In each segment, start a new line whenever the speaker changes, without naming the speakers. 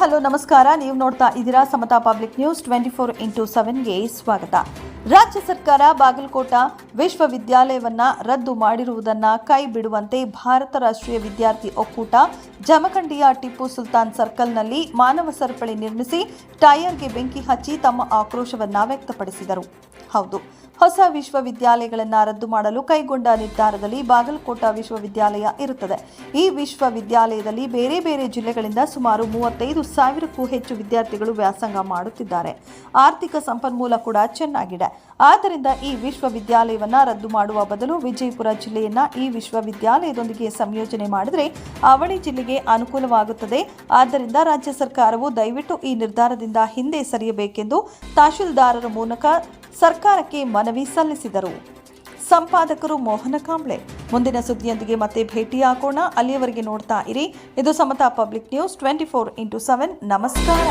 Hello ನಮಸ್ಕಾರ. ನೀವು ನೋಡ್ತಾ ಇದ್ದೀರಾ ಸಮತಾ ಪಬ್ಲಿಕ್ ನ್ಯೂಸ್ 24x7ಗೆ ಸ್ವಾಗತ. ರಾಜ್ಯ ಸರ್ಕಾರ ಬಾಗಲಕೋಟ ವಿಶ್ವವಿದ್ಯಾಲಯವನ್ನ ರದ್ದು ಮಾಡಿರುವುದನ್ನು ಕೈ ಬಿಡುವಂತೆ ಭಾರತ ರಾಷ್ಟ್ರೀಯ ವಿದ್ಯಾರ್ಥಿ ಒಕ್ಕೂಟ ಜಮಖಂಡಿಯ ಟಿಪ್ಪು ಸುಲ್ತಾನ್ ಸರ್ಕಲ್ನಲ್ಲಿ ಮಾನವ ಸರಪಳಿ ನಿರ್ಮಿಸಿ ಟೈರ್ಗೆ ಬೆಂಕಿ ಹಚ್ಚಿ ತಮ್ಮ ಆಕ್ರೋಶವನ್ನು ವ್ಯಕ್ತಪಡಿಸಿದರು. ಹೌದು, ಹೊಸ ವಿಶ್ವವಿದ್ಯಾಲಯಗಳನ್ನು ರದ್ದು ಮಾಡಲು ಕೈಗೊಂಡ ನಿರ್ಧಾರದಲ್ಲಿ ಬಾಗಲಕೋಟ ವಿಶ್ವವಿದ್ಯಾಲಯ ಇರುತ್ತದೆ. ಈ ವಿಶ್ವವಿದ್ಯಾಲಯದಲ್ಲಿ ಬೇರೆ ಬೇರೆ ಜಿಲ್ಲೆಗಳಿಂದ ಸುಮಾರು 35,000ಕ್ಕೂ ಹೆಚ್ಚು ವಿದ್ಯಾರ್ಥಿಗಳು ವ್ಯಾಸಂಗ ಮಾಡುತ್ತಿದ್ದಾರೆ. ಆರ್ಥಿಕ ಸಂಪನ್ಮೂಲ ಕೂಡ ಚೆನ್ನಾಗಿದೆ. ಆದ್ದರಿಂದ ಈ ವಿಶ್ವವಿದ್ಯಾಲಯವನ್ನು ರದ್ದು ಮಾಡುವ ಬದಲು ವಿಜಯಪುರ ಜಿಲ್ಲೆಯನ್ನ ಈ ವಿಶ್ವವಿದ್ಯಾಲಯದೊಂದಿಗೆ ಸಂಯೋಜನೆ ಮಾಡಿದರೆ ಅವಳಿ ಜಿಲ್ಲೆಗೆ ಅನುಕೂಲವಾಗುತ್ತದೆ. ಆದ್ದರಿಂದ ರಾಜ್ಯ ಸರ್ಕಾರವು ದಯವಿಟ್ಟು ಈ ನಿರ್ಧಾರದಿಂದ ಹಿಂದೆ ಸರಿಯಬೇಕೆಂದು ತಹಶೀಲ್ದಾರರ ಮೂಲಕ ಸರ್ಕಾರಕ್ಕೆ ಮನವಿ ಸಲ್ಲಿಸಿದರು. ಸಂಪಾದಕರು ಮೋಹನ ಕಾಂಬ್ಳೆ. ಮುಂದಿನ ಸುದ್ದಿಯೊಂದಿಗೆ ಮತ್ತೆ ಭೇಟಿಯಾಗೋಣ. ಅಲ್ಲಿಯವರೆಗೆ ನೋಡ್ತಾ ಇರಿ ಇದು ಸಮತಾ ಪಬ್ಲಿಕ್ ನ್ಯೂಸ್ 24x7. ನಮಸ್ಕಾರ.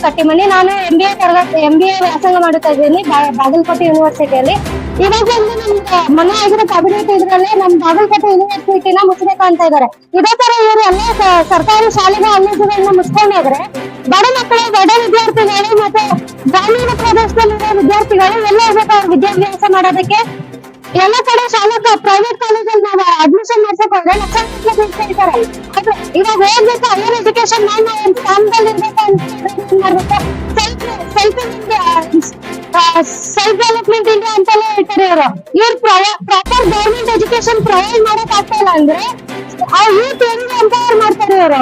ಕಟ್ಟಿಮನಿ. ನಾನು MBA ವ್ಯಾಸಂಗ ಮಾಡುತ್ತಾ ಇದ್ದೀನಿ ಬಾಗಲಕೋಟೆ ಯೂನಿವರ್ಸಿಟಿಯಲ್ಲಿ. ಇವಾಗ ನಮ್ಗೆ ಮನೆ ಆಗಿರೋ ಕ್ಯಾಬಿನೆಟ್ ಇದ್ರಲ್ಲಿ ನಮ್ ಬಾಗಲಕೋಟೆ ಯೂನಿವರ್ಸಿಟಿನ ಮುಚ್ಚಬೇಕು ಅಂತ ಇದಾರೆ. ಇದೇ ತರ ಇವರು ಎಲ್ಲ ಸರ್ಕಾರಿ ಶಾಲೆಗಳ ಕಾಲೇಜುಗಳನ್ನ ಮುಚ್ಕೊಂಡಿದ್ರೆ ಬಡ ಮಕ್ಕಳು, ಬಡ ವಿದ್ಯಾರ್ಥಿಗಳು ಮತ್ತೆ ಗ್ರಾಮೀಣ ಪ್ರದೇಶದಲ್ಲಿರೋ ವಿದ್ಯಾರ್ಥಿಗಳು ಎಲ್ಲ ಹೋಗ್ಬೇಕು ಅವ್ರ ವಿದ್ಯಾಭ್ಯಾಸ ಮಾಡೋದಕ್ಕೆ. ಎಲ್ಲ ಕಡೆ ಶಾಲಾ ಪ್ರೈವೇಟ್ ಕಾಲೇಜಲ್ಲಿ ನಾವು ಅಡ್ಮಿಷನ್ ಮಾಡ್ಸಕ್ ಹೋದ್ರೆ ಲಕ್ಷಾಂತರ ಇವಾಗ ಹೋಗ್ಬೇಕು ಹೈಯರ್ ಎಜುಕೇಶನ್ ಸ್ಥಾನದಲ್ಲಿ ಇರ್ಬೇಕು ಅಂತ ಮಾಡ್ಬೇಕು. ಸ್ವಲ್ಪ ಸೆಲ್ಫ್ ಡೆವಲಪ್ಮೆಂಟ್ ಇಂಡಿಯಾ ಅಂತಾನೆ ಹೇಳ್ತಾರೆ ಇವ್ರು ಪ್ರಾಪರ್ ಗವರ್ಮೆಂಟ್ ಎಜುಕೇಶನ್ ಪ್ರೊವೈಡ್ ಮಾಡಕ್ ಆಗ್ತಾ ಇಲ್ಲ ಅಂದ್ರೆ ಆ ಯೂತ್ ಹೆಂಗ್ ಎಂಪವರ್ ಮಾಡ್ತಾರೆ ಇವರು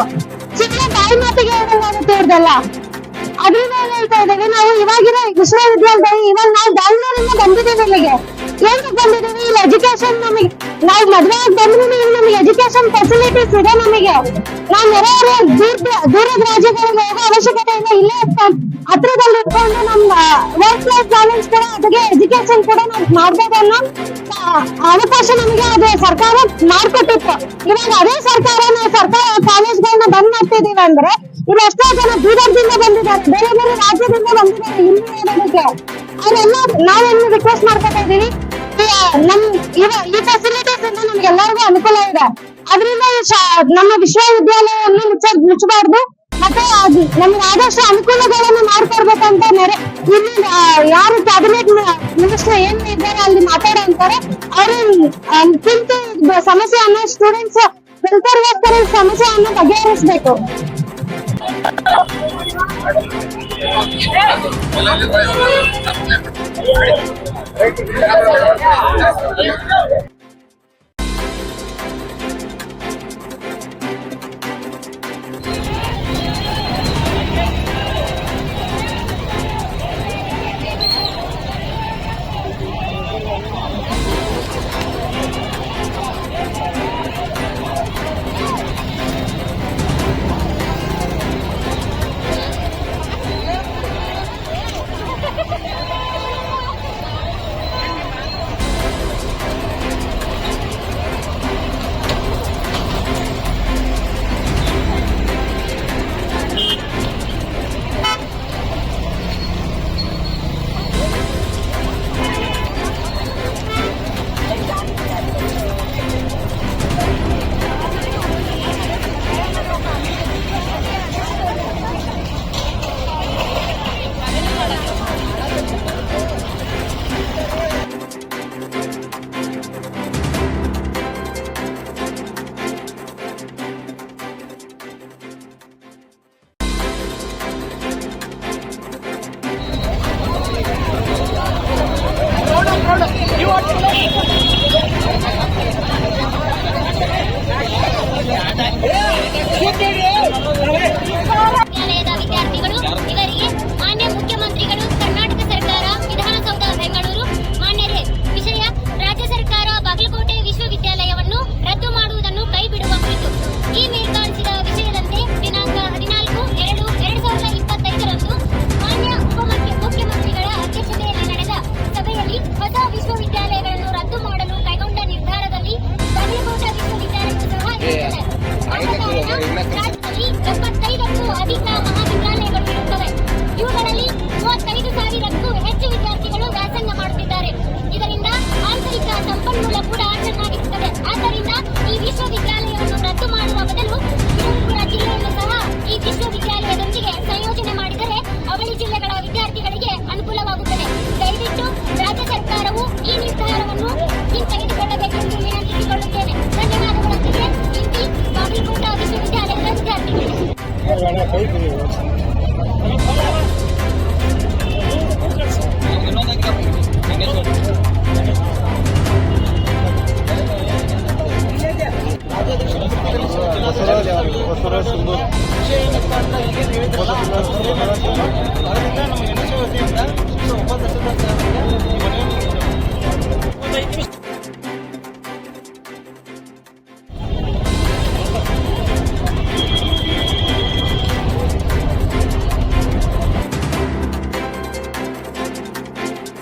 ಸುಮ್ಮನೆ ಬಾಯಿ ಮಾತಿಗೆ ಹೇಳೋದಾಗುತ್ತೆ ಇವ್ರದೆಲ್ಲ. ಅದರಿಂದ ಹೇಳ್ತಾ ಇದ್ದೇವೆ ನಾವು ಇವಾಗಿರೋ ವಿಶ್ವವಿದ್ಯಾಲಯದಲ್ಲಿ ಇವಾಗ ನಾವು ಬ್ಯಾಂಗ್ಳೂರಿಂದ ಬಂದಿದ್ದೀವಿ ಇಲ್ಲಿಗೆ. ಏನಕ್ಕೆ ಬಂದಿದ್ದೀವಿ? ಇಲ್ಲಿ ಎಜುಕೇಶನ್ ನಮಗೆ ನಾವು ಮದ್ವೆ ಆಗಿ ಬಂದ್ರೂ ನಮಗೆ ಎಜುಕೇಶನ್ ಫೆಸಿಲಿಟೀಸ್ ಇದೆ. ನಮಗೆ ನಾವು ನೆರೆಯ ದೂರದ ರಾಜ್ಯಗಳಿಗೆ ಹೋಗೋ ಅವಶ್ಯಕತೆ ಇಲ್ಲ. ಇಲ್ಲೇ ಹತ್ರದಲ್ಲಿ ಇಟ್ಕೊಂಡು ನಮ್ಮ ವರ್ಕ್ ಲೈಫ್ ಬ್ಯಾಲೆನ್ಸ್ ಕೂಡ ಅದಕ್ಕೆ ಎಜುಕೇಶನ್ ಕೂಡ ನಾವು ಮಾಡ್ಬೋದು ಅನ್ನೋ ಅವಕಾಶ ನಮಗೆ ಅದು ಸರ್ಕಾರ ಮಾಡ್ಕೊಟ್ಟಿತ್ತು. ಇವಾಗ ಅದೇ ಸರ್ಕಾರ ನಾವು ಸರ್ಕಾರ ಕಾಲೇಜ್ಗಳನ್ನ ಬಂದ್ ಮಾಡ್ತಿದೀವಿ ಅಂದ್ರೆ ಇಲ್ಲಿ ಎಷ್ಟೋ ಜನ ಬೀದರ್ದಿಂದ ಬಂದಿದ್ದಾರೆ, ಬೇರೆ ಬೇರೆ ರಾಜ್ಯದಿಂದ ಬಂದಿದ್ದಾರೆ ಇಲ್ಲಿ ಓದೋದಕ್ಕೆ. ಅವರೆಲ್ಲ ನಾವೇನು ರಿಕ್ವೆಸ್ಟ್ ಮಾಡ್ಕೊತಾ ಇದೀವಿ, ಈ ಫೆಸಿಲಿಟೀಸ್ ಇಂದ ನಮ್ಗೆ ಎಲ್ಲರಿಗೂ ಅನುಕೂಲ ಇದೆ. ಅದರಿಂದ ನಮ್ಮ ವಿಶ್ವವಿದ್ಯಾಲಯವನ್ನು ಮುಚ್ಚಬಾರ್ದು. ಮತ್ತೆ ನಮ್ಗೆ ಆದಷ್ಟು ಅನುಕೂಲಗಳನ್ನು ಮಾಡ್ಕೊಡ್ಬೇಕಂತ ಇಲ್ಲಿ ಯಾರು ಕ್ಯಾಬಿನೆಟ್ ಮಿನಿಸ್ಟರ್ ಏನ್ ಇದ್ದಾರೆ ಅಲ್ಲಿ ಮಾತಾಡೋಂತಾರೆ ಅವರು ಕುಂತು ಸಮಸ್ಯೆಯನ್ನು ಸ್ಟೂಡೆಂಟ್ಸ್ ವೆಲ್ಫೇರ್ಗೋಸ್ಕರ ಸಮಸ್ಯೆಯನ್ನು ಬಗೆಹರಿಸಬೇಕು.
ವಿದ್ಯಾಲಯದ ವಿದ್ಯಾರ್ಥಿಗಳು ಇವರಿಗೆ ಮಾನ್ಯ ಮುಖ್ಯಮಂತ್ರಿಗಳು ಕರ್ನಾಟಕ ಸರ್ಕಾರ ವಿಧಾನಸೌಧ ಬೆಂಗಳೂರು ಮಾನ್ಯರೇ ವಿಷಯ ರಾಜ್ಯ ಸರ್ಕಾರ ಬಾಗಲಕೋಟೆ ವಿಶ್ವವಿದ್ಯಾಲಯವನ್ನು ರದ್ದು ಮಾಡುವುದನ್ನು ಕೈಬಿಡುವ ಕುರಿತು ಈ ಮೇಲ್ಕಾಣಿಸಿದ ವಿಷಯದಂತೆ ದಿನಾಂಕ 14/2/2025ರಂದು ಮಾನ್ಯ ಮುಖ್ಯಮಂತ್ರಿಗಳ ಅಧ್ಯಕ್ಷತೆಯಲ್ಲಿ ನಡೆದ ಸಭೆಯಲ್ಲಿ ಹೊಸ ವಿಶ್ವವಿದ್ಯಾಲಯಗಳನ್ನು ರದ್ದು ಮಾಡಲು ಕೈಗೊಂಡ ನಿರ್ಧಾರದಲ್ಲಿ ಬಾಗಲಕೋಟೆ ವಿಶ್ವವಿದ್ಯಾಲಯವು ಸಹ ಇರುತ್ತದೆ. ರಾಜ್ಯದಲ್ಲಿ 75ಕ್ಕೂ ಅಧಿಕ ಮಹಾವಿದ್ಯಾಲಯಗಳು ಇರುತ್ತವೆ. ಇವುಗಳಲ್ಲಿ 35,000ಕ್ಕೂ ಹೆಚ್ಚು ವಿದ್ಯಾರ್ಥಿಗಳು ವ್ಯಾಸಂಗ ಮಾಡುತ್ತಿದ್ದಾರೆ. ಇದರಿಂದ ಆಂತರಿಕ ಸಂಪನ್ಮೂಲ ಕೂಡ ಚೆನ್ನಾಗಿರುತ್ತದೆ. ಆದ್ದರಿಂದ ಈ ವಿಶ್ವವಿದ್ಯಾಲಯವನ್ನು ರದ್ದು ಮಾಡುವ ಬದಲು ವಿಜಯಪುರ ಜಿಲ್ಲೆಯನ್ನು ಸಹ ಈ ವಿಶ್ವವಿದ್ಯಾಲಯದೊಂದಿಗೆ ಸಂಯೋಜನೆ ಮಾಡಿದರೆ ಅವಳಿ ಜಿಲ್ಲೆಗಳ ವಿದ್ಯಾರ್ಥಿಗಳಿಗೆ ಅನುಕೂಲವಾಗುತ್ತದೆ. ದಯವಿಟ್ಟು ರಾಜ್ಯ ಸರ್ಕಾರವು ಈ ನಿರ್ಧಾರವನ್ನು ತೆಗೆದುಕೊಳ್ಳಬೇಕೆಂದು ವಿನಂತಿಸಿಕೊಳ್ಳುತ್ತೇನೆ. ಧನ್ಯವಾದಗಳೊಂದಿಗೆ ಇಂತಿ ಬಾಗಲಕೋಟೆ ವಿಶ್ವವಿದ್ಯಾಲಯದ ವಿದ್ಯಾರ್ಥಿಗಳು.
ಬಸವರಾಜ್